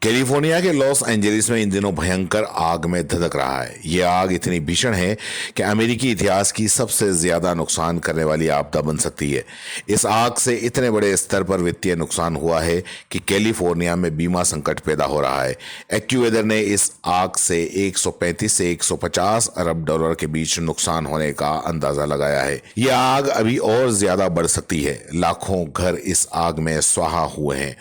California के Los Angeles में इन दिनों भयंकर आग में धधक रहा है। यह आग इतनी भीषण है कि अमेरिकी इतिहास की सबसे ज्यादा नुकसान करने वाली आपदा बन सकती है। इस आग से इतने बड़े स्तर पर वित्तीय नुकसान हुआ है कि कैलिफोर्निया में बीमा संकट पैदा हो रहा है। एक्यूवेदर ने इस आग से 135 से 150 अरब डॉलर के बीच नुकसान होने का अंदाजा लगाया है। यह आग अभी और ज्यादा बढ़ सकती है। लाखों घर इस आग में स्वाहा हुए हैं।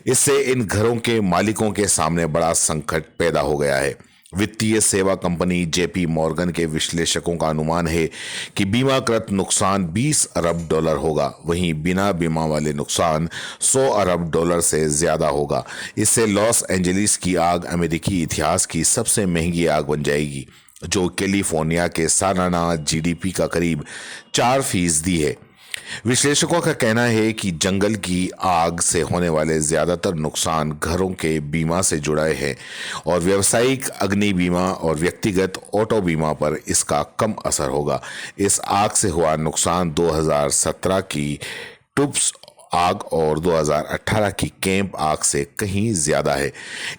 इससे इन घरों के मालिकों के सामने बड़ा संकट पैदा हो गया है। वित्तीय सेवा कंपनी जेपी मॉर्गन के विश्लेषकों का अनुमान है कि बीमाकृत नुकसान 20 अरब डॉलर होगा, वहीं बिना बीमा वाले नुकसान 100 अरब डॉलर से ज्यादा होगा। इससे लॉस एंजलिस की आग अमेरिकी इतिहास की सबसे महंगी आग बन जाएगी, जो कैलिफोर्निया के सालाना जीडीपी का करीब 4% है। विश्लेषकों का कहना है कि जंगल की आग से होने वाले ज्यादातर नुकसान घरों के बीमा से जुड़े हैं और व्यावसायिक अग्नि बीमा और व्यक्तिगत ऑटो बीमा पर इसका कम असर होगा। इस आग से हुआ नुकसान 2017 की टुब्स आग और 2018 की कैंप आग से कहीं ज्यादा है।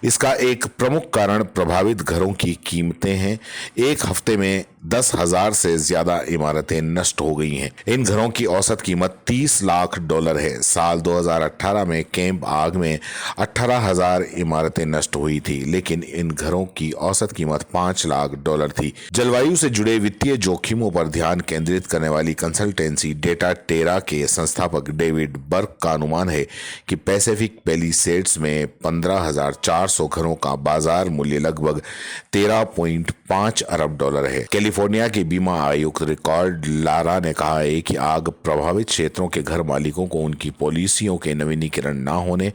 इसका एक प्रमुख कारण प्रभावित घरों की कीमतें हैं। एक हफ्ते में 10,000 से ज्यादा इमारतें नष्ट हो गई हैं। इन घरों की औसत कीमत 30 लाख डॉलर है। साल 2018 में कैंप आग में 18,000 इमारतें नष्ट हुई थी, लेकिन इन घरों की औसत कीमत 5 लाख डॉलर थी। जलवायु से जुड़े वित्तीय जोखिमों पर ध्यान केंद्रित करने वाली कंसल्टेंसी डेटा टेरा के संस्थापक डेविड बर्क का अनुमान है कि पैसिफिक पैलिसेड्स में 15,400 घरों का बाजार मूल्य लगभग 13.5 अरब डॉलर है। कैलिफोर्निया के बीमा आयुक्त रिकॉर्ड लारा ने कहा है कि आग प्रभावित क्षेत्रों के घर मालिकों को उनकी पॉलिसियों के नवीनीकरण न होने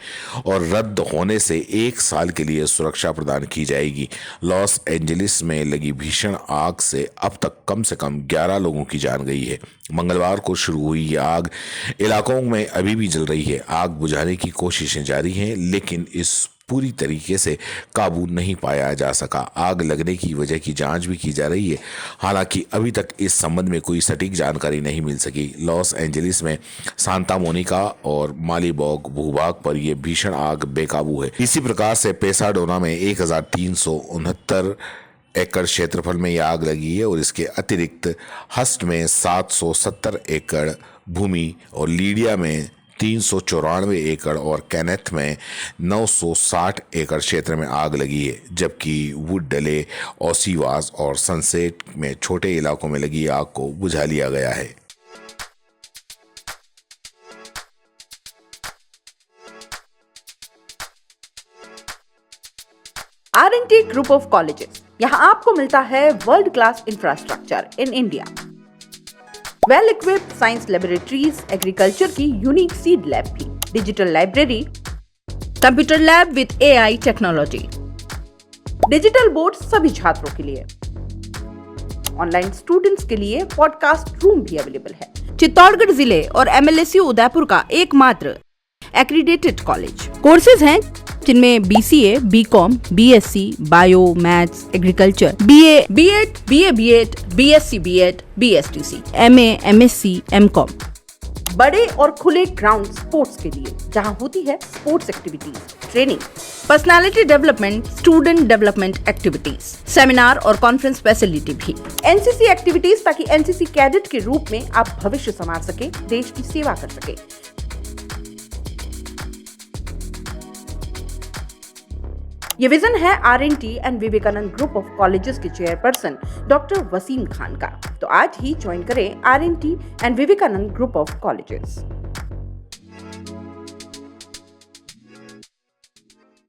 और रद्द होने से 1 साल के लिए सुरक्षा प्रदान की जाएगी। लॉस एंजलिस में लगी भीषण आग से अब तक कम से कम 11 लोगों की जान गई है। मंगलवार को शुरू हुई यह आग इलाकों में अभी भी जल रही है। आग बुझाने की कोशिशें जारी हैं, लेकिन इस पूरी तरीके से काबू नहीं पाया जा सका। आग लगने की वजह की जांच भी की जा रही है। हालांकि अभी तक इस संबंध में कोई सटीक जानकारी नहीं मिल सकी। लॉस एंजलिस में सांता मोनिका और मालीबॉग भूभाग पर यह भीषण आग बेकाबू है। इसी प्रकार से पेसाडोना में 1369 एकड़ क्षेत्रफल में यह आग लगी है और इसके अतिरिक्त हस्ट में 770 एकड़ भूमि और लीडिया में 394 एकड़ और कैनेथ में 960 एकड़ क्षेत्र में आग लगी है, जबकि वुडडले, ओसिवास और सनसेट में छोटे इलाकों में लगी आग को बुझा लिया गया है। R&T ग्रुप ऑफ कॉलेजेस, यहाँ आपको मिलता है world class infrastructure in India, well equipped science laboratories, agriculture की यूनिक सीड लैब भी, digital library, computer lab with AI technology, digital board सभी छात्रों के लिए, ऑनलाइन स्टूडेंट्स के लिए पॉडकास्ट रूम भी अवेलेबल है। चित्तौड़गढ़ जिले और MLSU उदयपुर का एकमात्र एक्रीडेटेड कॉलेज। कोर्सेज हैं जिनमें BCA, BCom, BSc, bio, maths, agriculture, BA, B.Ed, BA, B.Ed, BSc, B.Ed, BSTC, MA, MSc, MCom। बड़े और खुले ग्राउंड स्पोर्ट्स के लिए, जहां होती है sports activities, training, personality development, student development activities, seminar और कॉन्फ्रेंस फैसिलिटी भी, NCC एक्टिविटीज, ताकि NCC कैडेट के रूप में आप भविष्य संवार सके, देश की सेवा कर सके। ये विजन है R&T and Vivekananda group of colleges के चेयरपर्सन डॉक्टर वसीम खान का। तो आज ही ज्वाइन करें R&T and Vivekananda group of colleges.